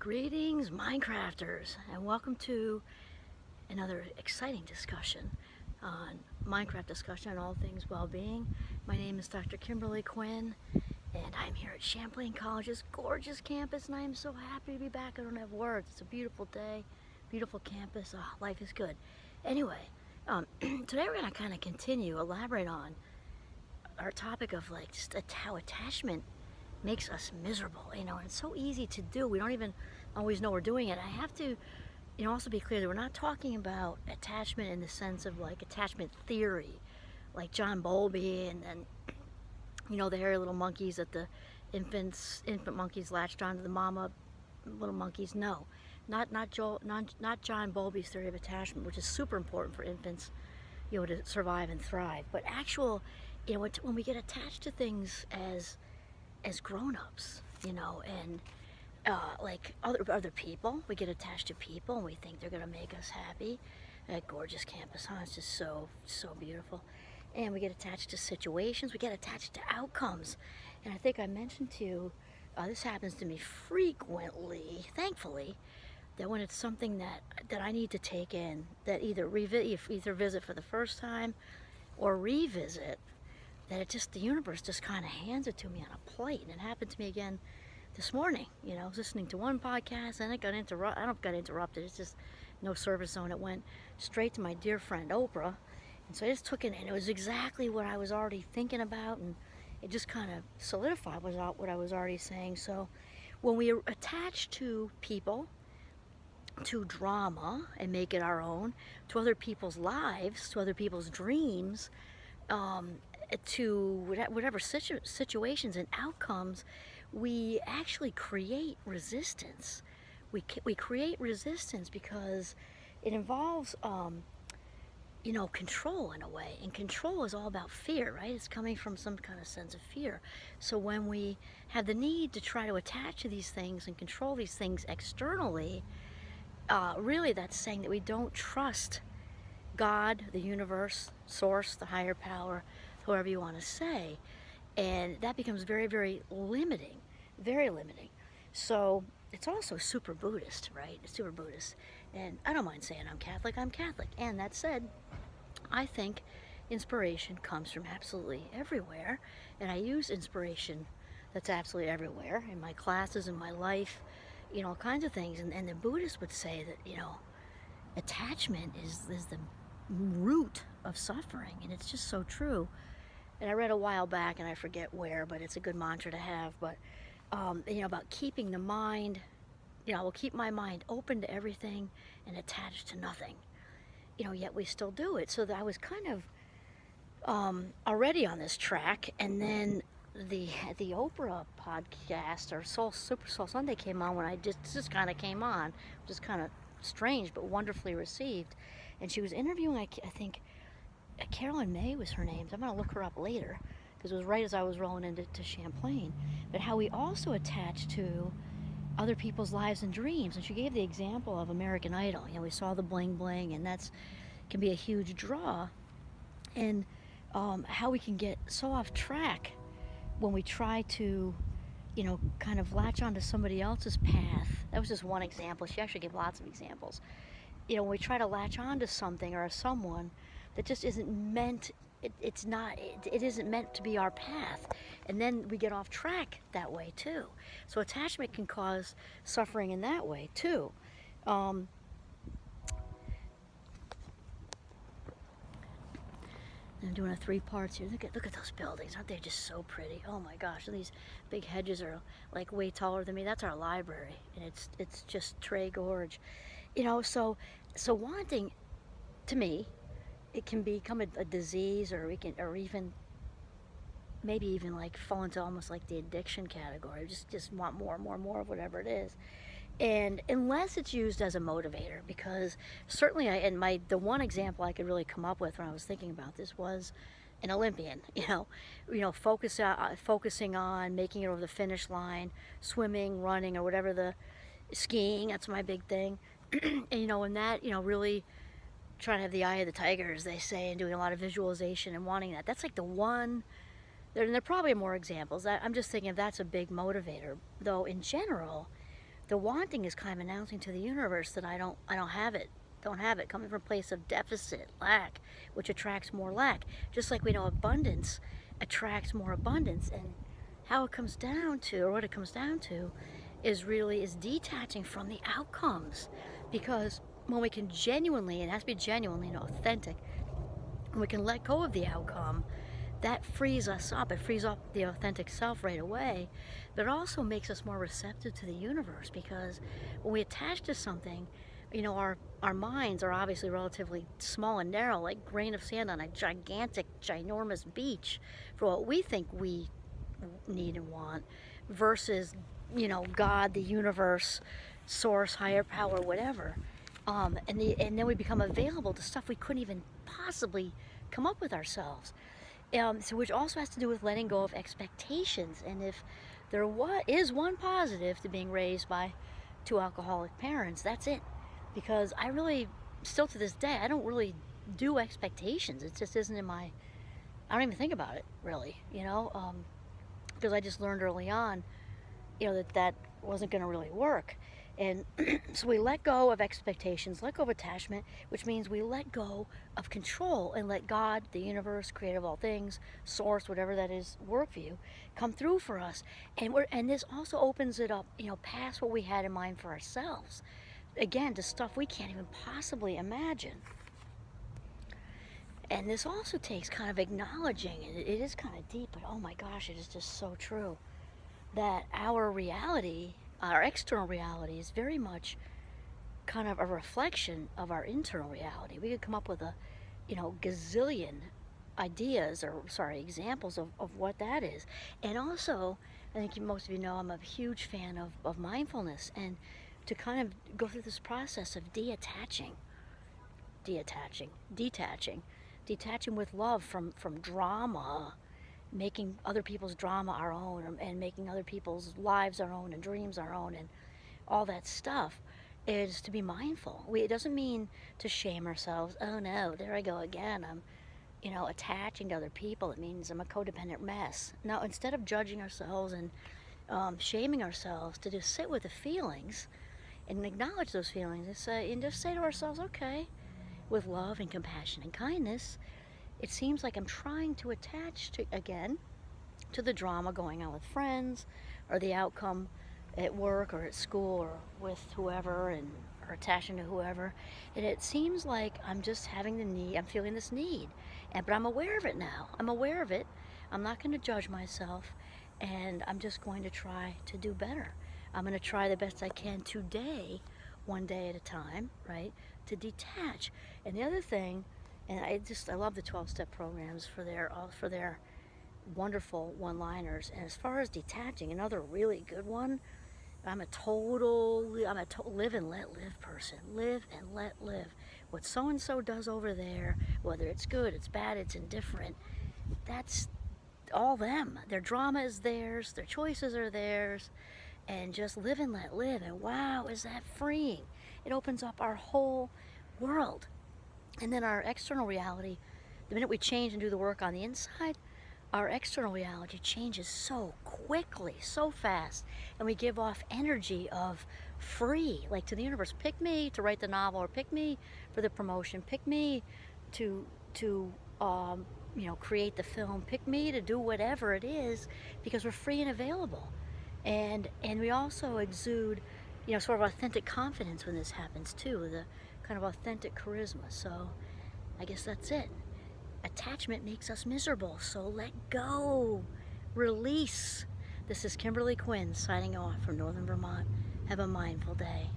Greetings, Minecrafters, and welcome to another exciting discussion on Minecraft discussion on all things well-being. My name is Dr. Kimberly Quinn, and I'm here at Champlain College's gorgeous campus, and I am so happy to be back. I don't have words. It's a beautiful day, beautiful campus. Oh, life is good. Anyway, today we're going to kind of elaborate on our topic of like just how attachment makes us miserable, and it's so easy to do. We don't even always know we're doing it. I have to, also be clear that we're not talking about attachment in the sense of like attachment theory, like John Bowlby and then, the hairy little monkeys that the infant monkeys latched onto the mama little monkeys. No, not John Bowlby's theory of attachment, which is super important for infants, to survive and thrive. But actual, when we get attached to things as grown-ups, and like other people, we get attached to people and we think they're gonna make us happy. That gorgeous campus, huh? It's just so beautiful. And we get attached to situations, we get attached to outcomes. And I think I mentioned to you, this happens to me frequently, thankfully, that when it's something that I need to take in, that either visit for the first time or revisit, that the universe just kind of hands it to me on a plate. And it happened to me again this morning. I was listening to one podcast and it got interrupted. I don't got interrupted. It's just no service zone. It went straight to my dear friend Oprah. And so I just took it, and it was exactly what I was already thinking about, and it just kind of solidified what I was already saying. So when we attach to people, to drama, and make it our own, to other people's lives, to other people's dreams, to whatever situations and outcomes, we actually create resistance. We create resistance because it involves, control in a way. And control is all about fear, right? It's coming from some kind of sense of fear. So when we have the need to try to attach to these things and control these things externally, really that's saying that we don't trust God, the universe, source, the higher power, whoever you want to say. And that becomes very, very limiting, very limiting. So it's also super Buddhist, right? It's super Buddhist. And I don't mind saying I'm Catholic. And that said, I think inspiration comes from absolutely everywhere. And I use inspiration that's absolutely everywhere in my classes, in my life, all kinds of things. And the Buddhists would say that, attachment is the root of suffering, and it's just so true. And I read a while back, and I forget where, but it's a good mantra to have, but about keeping the mind, we'll keep my mind open to everything and attached to nothing, yet we still do it. So that I was kind of already on this track, and then the Oprah podcast, or Super Soul Sunday, came on when I just kind of came on, just kind of strange but wonderfully received. And she was interviewing, I think, Carolyn May was her name. So I'm going to look her up later, because it was right as I was rolling into Champlain. But how we also attach to other people's lives and dreams. And she gave the example of American Idol. We saw the bling bling, and can be a huge draw. And how we can get so off track when we try to, kind of latch onto somebody else's path. That was just one example. She actually gave lots of examples. When we try to latch onto something or someone that just isn't meant, it isn't meant to be our path. And then we get off track that way too. So attachment can cause suffering in that way too. I'm doing 3 parts here. Look at those buildings. Aren't they just so pretty? Oh my gosh. And these big hedges are like way taller than me. That's our library. And it's just Trey Gorge. So wanting, to me, it can become a disease, or even maybe even like fall into almost like the addiction category. Just want more and more and more of whatever it is. And unless it's used as a motivator, because certainly the one example I could really come up with when I was thinking about this was an Olympian, focusing on making it over the finish line, swimming, running, or whatever, skiing, that's my big thing. And that, really trying to have the eye of the tiger, as they say, and doing a lot of visualization and wanting that. That's like the one, and there probably are more examples. I'm just thinking that's a big motivator. Though in general, The wanting is kind of announcing to the universe that I don't have it. Don't have it, coming from a place of deficit, lack, which attracts more lack. Just like we know abundance attracts more abundance. And how it comes down to, or what it comes down to, is detaching from the outcomes. Because when we can genuinely, and it has to be genuinely and authentic, when we can let go of the outcome, that frees us up. It frees up the authentic self right away, but it also makes us more receptive to the universe, because when we attach to something, our minds are obviously relatively small and narrow, like grain of sand on a gigantic, ginormous beach for what we think we need and want, versus, God, the universe, source, higher power, whatever. And then we become available to stuff we couldn't even possibly come up with ourselves. So which also has to do with letting go of expectations. And if there is one positive to being raised by two alcoholic parents, that's it. Because I really, still to this day, I don't really do expectations. It just isn't in my, I don't even think about it, really, because I just learned early on, that wasn't going to really work. And so we let go of expectations, let go of attachment, which means we let go of control and let God, the universe, creator of all things, source, whatever that is, work for you, come through for us. And this also opens it up, past what we had in mind for ourselves. Again, to stuff we can't even possibly imagine. And this also takes kind of acknowledging, and it is kind of deep, but oh my gosh, it is just so true, that our reality, our external reality, is very much kind of a reflection of our internal reality. We could come up with a, gazillion ideas, or examples of what that is. And also, I think most of you know, I'm a huge fan of mindfulness, and to kind of go through this process of detaching with love from drama, making other people's drama our own, and making other people's lives our own, and dreams our own, and all that stuff, is to be mindful. It doesn't mean to shame ourselves. Oh no, there I go again. I'm, attaching to other people. It means I'm a codependent mess. Now, instead of judging ourselves and shaming ourselves, to just sit with the feelings and acknowledge those feelings, and just say to ourselves, okay, with love and compassion and kindness, it seems like I'm trying to attach again to the drama going on with friends, or the outcome at work or at school or with whoever, or attaching to whoever. And it seems like I'm just having I'm feeling this need. But I'm aware of it now. I'm aware of it. I'm not going to judge myself, and I'm just going to try to do better. I'm going to try the best I can today, one day at a time, right? To detach. And the other thing, and I love the 12-step programs for their wonderful one-liners. And as far as detaching, another really good one, I'm a total live and let live person. Live and let live. What so-and-so does over there, whether it's good, it's bad, it's indifferent, that's all them. Their drama is theirs, their choices are theirs, and just live and let live. And wow, is that freeing. It opens up our whole world. And then our external reality, the minute we change and do the work on the inside, our external reality changes so quickly, so fast, and we give off energy of free, like to the universe. Pick me to write the novel, or pick me for the promotion, pick me to create the film, pick me to do whatever it is, because we're free and available. And we also exude, sort of authentic confidence when this happens too, the kind of authentic charisma. So I guess that's it. Attachment makes us miserable, so let go. Release. This is Kimberly Quinn signing off from Northern Vermont. Have a mindful day.